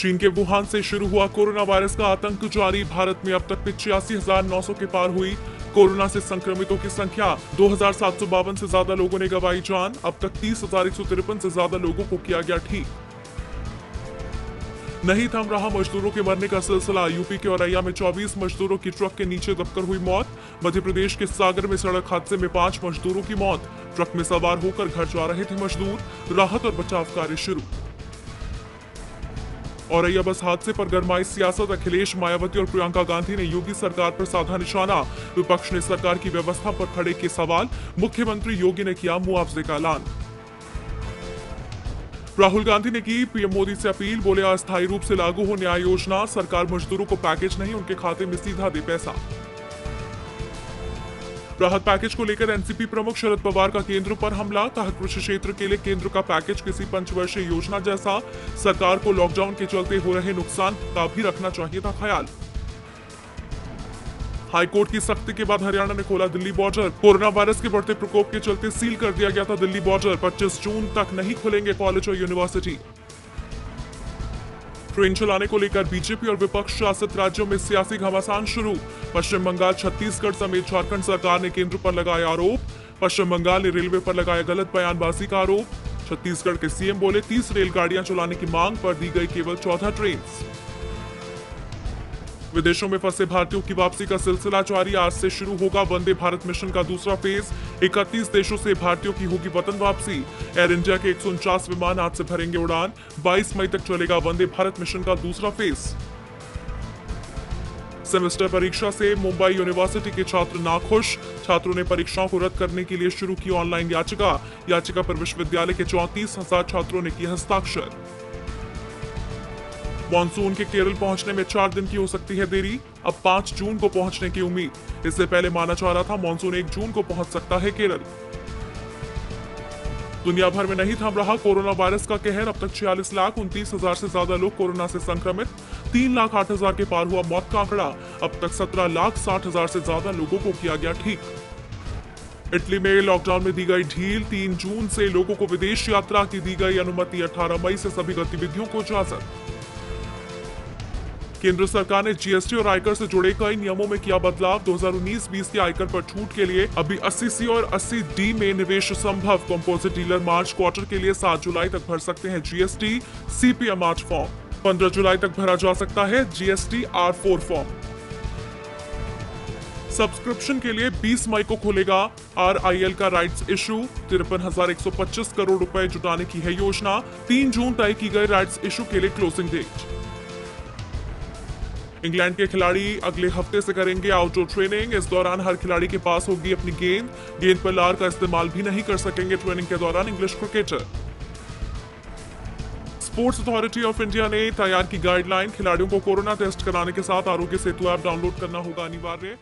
चीन के वुहान से शुरू हुआ कोरोना वायरस का आतंक जारी। भारत में अब तक 85,900 के पार हुई कोरोना से संक्रमितों की संख्या। 2,752 से ज्यादा लोगों ने गंवाई जान। अब तक 30,153 से ज्यादा लोगों को किया गया ठीक। नहीं थम रहा मजदूरों के मरने का सिलसिला। यूपी के औरैया में 24 मजदूरों की ट्रक के नीचे दबकर हुई मौत। मध्य प्रदेश के सागर में सड़क हादसे में 5 मजदूरों की मौत। ट्रक में सवार होकर घर जा रहे थे मजदूर। राहत और बचाव कार्य शुरू। औरैया बस हादसे पर गरमाई सियासत। अखिलेश, मायावती और प्रियंका गांधी ने योगी सरकार पर साधा निशाना। विपक्ष ने सरकार की व्यवस्था पर खड़े किए सवाल। मुख्यमंत्री योगी ने किया मुआवजे का ऐलान। राहुल गांधी ने की पीएम मोदी से अपील। बोले अस्थायी रूप से लागू हो न्याय योजना। सरकार मजदूरों को पैकेज नहीं, उनके खाते में सीधा दे पैसा। राहत पैकेज को लेकर एनसीपी प्रमुख शरद पवार का केंद्र पर हमला। कहा कृषि क्षेत्र के लिए केंद्र का पैकेज किसी पंचवर्षीय योजना जैसा। सरकार को लॉकडाउन के चलते हो रहे नुकसान का भी रखना चाहिए था ख्याल। हाईकोर्ट की सख्ती के बाद हरियाणा ने खोला दिल्ली बॉर्डर। कोरोना वायरस के बढ़ते प्रकोप के चलते सील कर दिया गया था दिल्ली बॉर्डर। 25 जून तक नहीं खुलेंगे कॉलेज और यूनिवर्सिटी। ट्रेन चलाने को लेकर बीजेपी और विपक्ष शासित राज्यों में सियासी घमासान शुरू। पश्चिम बंगाल, छत्तीसगढ़ समेत झारखंड सरकार ने केंद्र पर लगाया आरोप। पश्चिम बंगाल ने रेलवे पर लगाया गलत बयानबाजी का आरोप। छत्तीसगढ़ के सीएम बोले 30 रेलगाड़ियां चलाने की मांग पर दी गई केवल 14 ट्रेन। विदेशों में फंसे भारतीयों की वापसी का सिलसिला जारी। आज से शुरू होगा वंदे भारत मिशन का दूसरा फेज। 31 देशों से भारतीयों की होगी वतन वापसी। एयर इंडिया के 149 विमान आज से भरेंगे उड़ान। 22 मई तक चलेगा वंदे भारत मिशन का दूसरा फेज। सेमेस्टर परीक्षा से मुंबई यूनिवर्सिटी के छात्र नाखुश। छात्रों ने परीक्षाओं को रद्द करने के लिए शुरू की ऑनलाइन याचिका। याचिका पर विश्वविद्यालय के 34,000 छात्रों ने किए हस्ताक्षर। मॉनसून के केरल पहुंचने में 4 दिन की हो सकती है देरी। अब 5 जून को पहुंचने की उम्मीद। इससे पहले माना जा रहा था मॉनसून 1 जून को पहुंच सकता है केरल। दुनिया भर में नहीं थम रहा कोरोना वायरस का कहर। अब तक 46,29,000 से ज्यादा लोग कोरोना से संक्रमित। 3,08,000 के पार हुआ मौत का आंकड़ा। अब तक 17,60,000 से ज्यादा लोगों को किया गया ठीक। इटली में लॉकडाउन में दी गई ढील। 3 जून से लोगों को विदेश यात्रा की दी गई अनुमति। 18 मई से सभी गतिविधियों को इजाजत। केंद्र सरकार ने जीएसटी और आयकर से जुड़े कई नियमों में किया बदलाव। 2019-20 के आयकर पर छूट के लिए अभी 80C और 80D में निवेश संभव। कंपोजिट डीलर मार्च क्वार्टर के लिए 7 जुलाई तक भर सकते हैं जीएसटी CPM 8 फॉर्म। 15 जुलाई तक भरा जा सकता है जीएसटी R4 फॉर्म। सब्सक्रिप्शन के लिए 20 मई को खुलेगा RIL का राइट्स इशू। 53,125 करोड़ रुपए जुटाने की है योजना। 3 जून तय की गई राइट्स इशू के लिए क्लोजिंग डेट। इंग्लैंड के खिलाड़ी अगले हफ्ते से करेंगे आउटडोर ट्रेनिंग। इस दौरान हर खिलाड़ी के पास होगी अपनी गेंद पर लार का इस्तेमाल भी नहीं कर सकेंगे ट्रेनिंग के दौरान English cricketer. Sports authority of India ने तैयार की गाइडलाइन। खिलाड़ियों को कोरोना टेस्ट कराने के साथ आरोग्य सेतु ऐप डाउनलोड करना होगा अनिवार्य।